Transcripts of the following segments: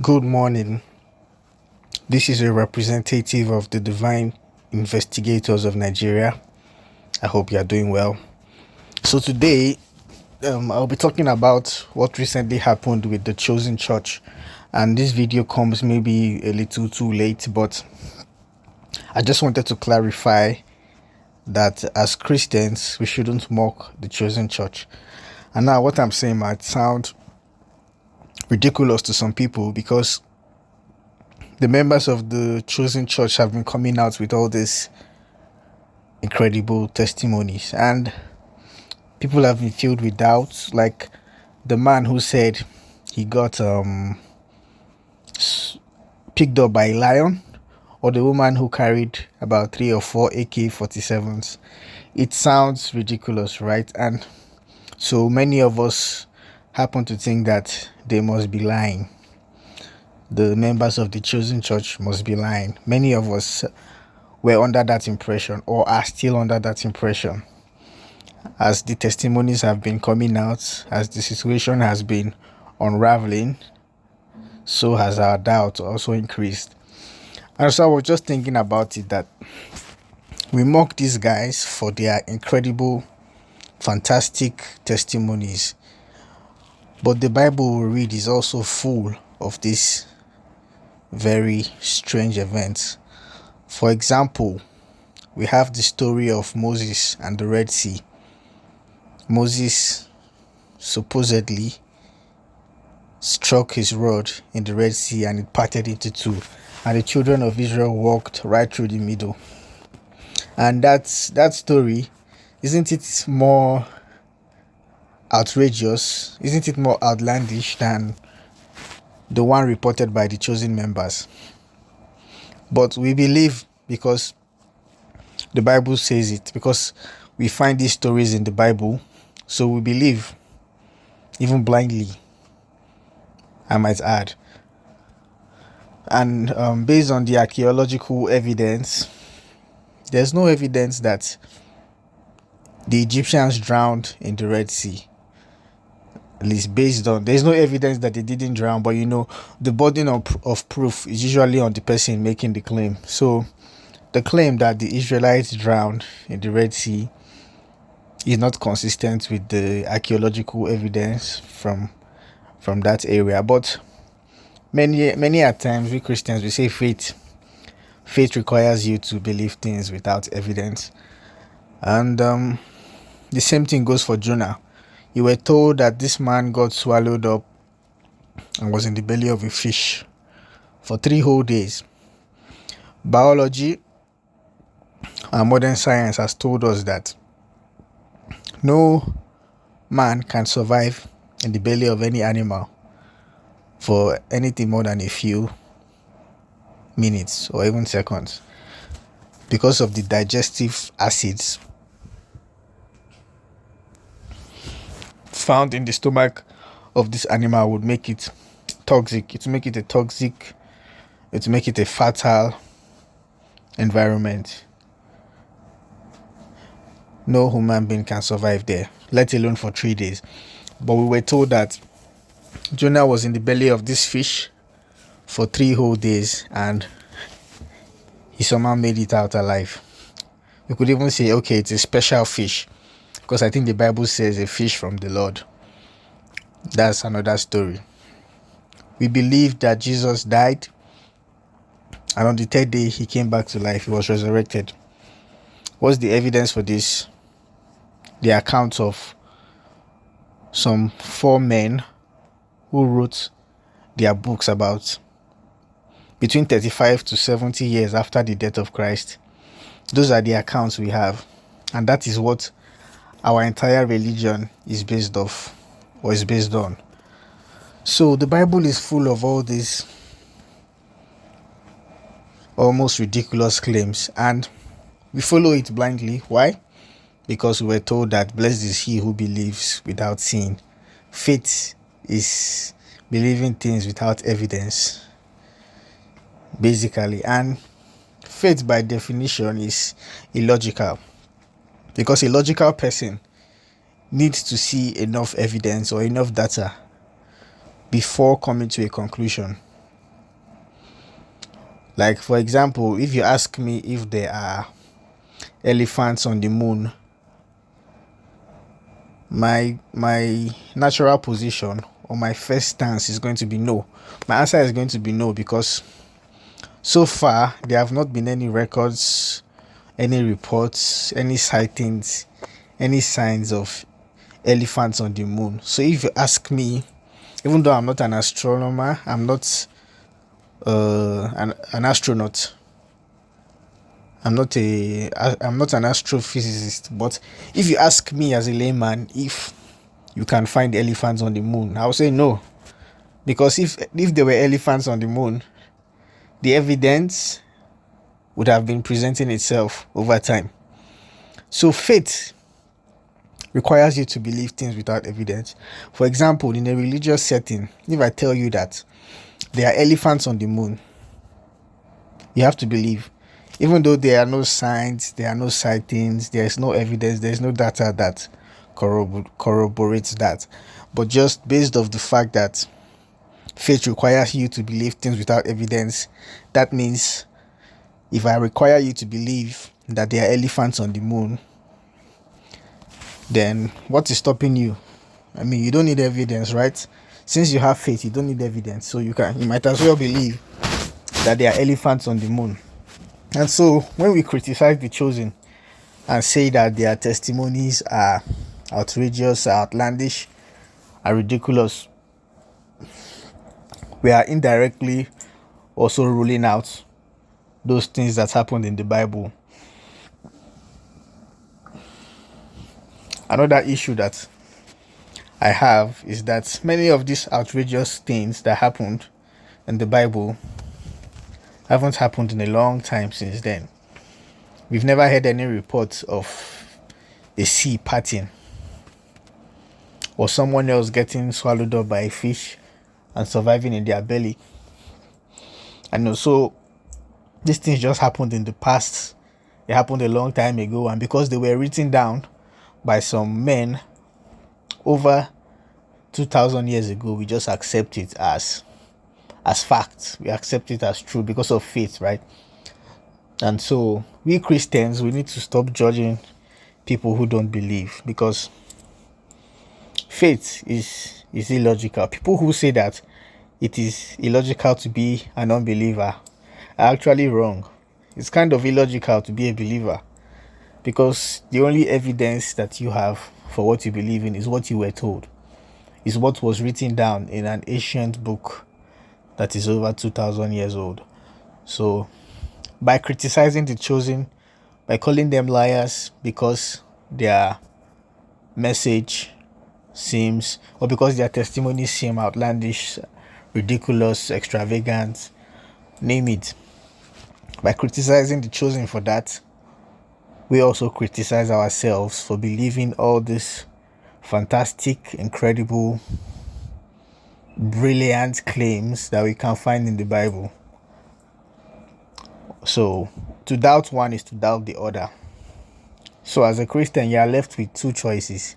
Good morning. This is a representative of the Divine Investigators of Nigeria. I hope you are doing well. So, today I'll be talking about what recently happened with the Chosen Church. And this video comes maybe a little too late, but I just wanted to clarify that as Christians, we shouldn't mock the Chosen Church. And now, what I'm saying might sound ridiculous to some people because the members of the Chosen Church have been coming out with all these incredible testimonies, and people have been filled with doubts. Like the man who said he got picked up by a lion, or the woman who carried about 3 or 4 AK-47s. It sounds ridiculous, right? And so many of us happen to think that they must be lying. The members of the Chosen Church must be lying. Many of us were under that impression, or are still under that impression. As the testimonies have been coming out, as the situation has been unraveling, so has our doubt also increased. And so I was just thinking about it, that we mock these guys for their incredible, fantastic testimonies, but the Bible we read is also full of these very strange events. For example, we have the story of Moses and the Red Sea. Moses supposedly struck his rod in the Red Sea and it parted into two, and the children of Israel walked right through the middle. And that story, isn't it more outrageous? Isn't it more outlandish than the one reported by the chosen members? But we believe because the Bible says it, because we find these stories in the Bible, so we believe, even blindly, I might add. And based on the archaeological evidence, there's no evidence that the Egyptians drowned in the Red Sea. At least there's no evidence that they didn't drown, but the burden of proof is usually on the person making the claim. So the claim that the Israelites drowned in the Red Sea is not consistent with the archaeological evidence from that area. But many at times we Christians, we say faith requires you to believe things without evidence. And the same thing goes for Jonah. You were told that this man got swallowed up and was in the belly of a fish for 3 whole days. Biology and modern science has told us that no man can survive in the belly of any animal for anything more than a few minutes or even seconds, because of the digestive acids found in the stomach of this animal would make it toxic. It would make it a fatal environment. No human being can survive there, let alone for 3 days. But we were told that Jonah was in the belly of this fish for 3 whole days and he somehow made it out alive. We could even say, okay, it's a special fish, because I think the Bible says a fish from the Lord. That's another story. We believe that Jesus died, and on the 3rd day he came back to life. He was resurrected. What's the evidence for this? The accounts of some 4 men who wrote their books about between 35 to 70 years after the death of Christ. Those are the accounts we have, and that is what our entire religion is based on. So the Bible is full of all these almost ridiculous claims, and we follow it blindly. Why? Because we were told that blessed is he who believes without seeing. Faith is believing things without evidence, basically. And faith by definition is illogical, because a logical person needs to see enough evidence or enough data before coming to a conclusion. Like, for example, if you ask me if there are elephants on the moon, my natural position or my first stance is going to be no. My answer is going to be no, because so far there have not been any records, any reports, any sightings, any signs of elephants on the moon. So if you ask me, even though I'm not an astronomer, I'm not an astronaut, I'm not an astrophysicist, but if you ask me as a layman if you can find elephants on the moon, I'll say no. Because if there were elephants on the moon, the evidence would have been presenting itself over time. So faith requires you to believe things without evidence. For example, in a religious setting, if I tell you that there are elephants on the moon, you have to believe. Even though there are no signs, there are no sightings, there is no evidence, there is no data that corroborates that. But just based off the fact that faith requires you to believe things without evidence, that means if I require you to believe that there are elephants on the moon, then what is stopping you? I mean, you don't need evidence, right? Since you have faith, you don't need evidence. So you might as well believe that there are elephants on the moon. And so when we criticize the chosen and say that their testimonies are outrageous, are outlandish, are ridiculous, we are indirectly also ruling out those things that happened in the Bible. Another issue that I have is that many of these outrageous things that happened in the Bible haven't happened in a long time since then. We've never heard any reports of a sea parting or someone else getting swallowed up by a fish and surviving in their belly. And also, these things just happened in the past. They happened a long time ago, and because they were written down by some men over 2,000 years ago, we just accept it as fact. We accept it as true because of faith, right? And so we Christians, we need to stop judging people who don't believe, because faith is illogical. People who say that it is illogical to be an unbeliever are actually wrong. It's kind of illogical to be a believer, because the only evidence that you have for what you believe in is what you were told, is what was written down in an ancient book that is over 2,000 years old. So by criticizing the chosen, by calling them liars because their message seems, or because their testimonies seem outlandish, ridiculous, extravagant, name it, by criticizing the chosen for that, we also criticize ourselves for believing all these fantastic, incredible, brilliant claims that we can find in the Bible. So to doubt one is to doubt the other. So as a Christian, you are left with two choices.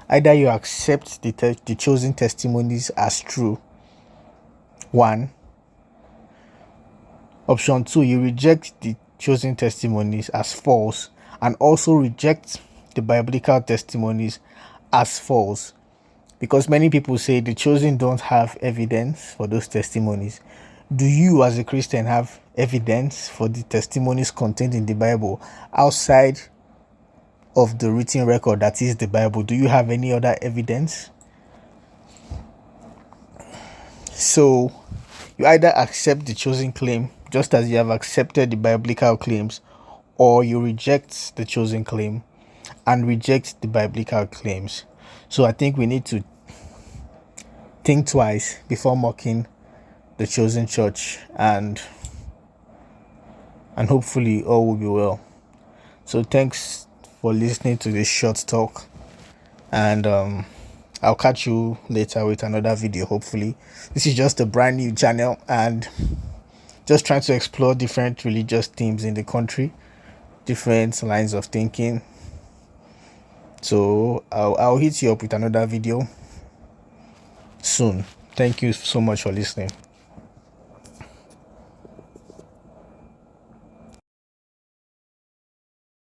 Either you accept the chosen testimonies as true. One. Option two, you reject the chosen testimonies as false and also reject the biblical testimonies as false. Because many people say the chosen don't have evidence for those testimonies. Do you as a Christian have evidence for the testimonies contained in the Bible outside of the written record that is the Bible? Do you have any other evidence? So you either accept the chosen claim just as you have accepted the biblical claims, or you reject the chosen claim and reject the biblical claims. So I think we need to think twice before mocking the chosen church, and hopefully all will be well. So thanks for listening to this short talk, and I'll catch you later with another video. Hopefully this is just a brand new channel and just trying to explore different religious themes in the country, different lines of thinking. So I'll hit you up with another video soon. Thank you so much for listening.